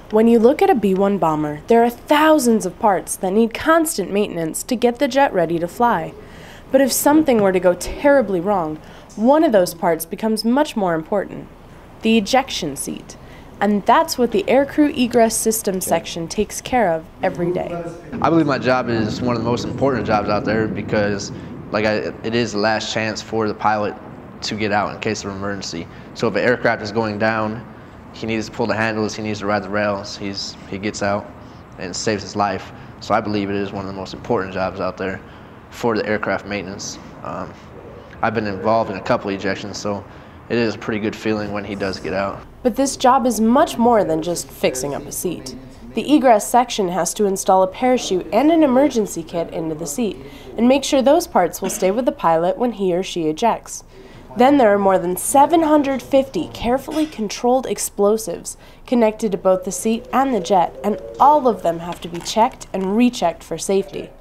When you look at a B-1 bomber, there are thousands of parts that need constant maintenance to get the jet ready to fly. But if something were to go terribly wrong, one of those parts becomes much more important: the ejection seat. And that's what the Aircrew Egress system section takes care of every day. I believe my job is one of the most important jobs out there because it is the last chance for the pilot to get out in case of emergency. So if an aircraft is going down, he needs to pull the handles, he needs to ride the rails, he gets out and saves his life. So I believe it is one of the most important jobs out there for the aircraft maintenance. I've been involved in a couple ejections, so it is a pretty good feeling when he does get out. But this job is much more than just fixing up a seat. The egress section has to install a parachute and an emergency kit into the seat and make sure those parts will stay with the pilot when he or she ejects. Then there are more than 750 carefully controlled explosives connected to both the seat and the jet, and all of them have to be checked and rechecked for safety.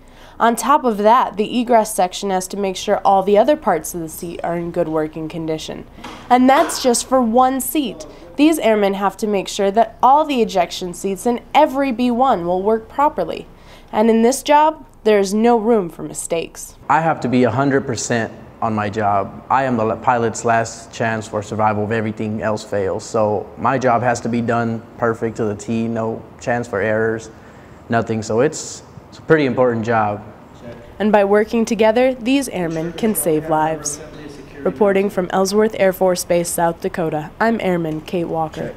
On top of that, the egress section has to make sure all the other parts of the seat are in good working condition. And that's just for one seat. These airmen have to make sure that all the ejection seats in every B-1 will work properly. And in this job, there is no room for mistakes. I have to be 100% on my job. I am the pilot's last chance for survival if everything else fails. So my job has to be done perfect to the T, no chance for errors, nothing. So it's a pretty important job. And by working together, these airmen can save lives. Reporting from Ellsworth Air Force Base, South Dakota, I'm Airman Kate Walker.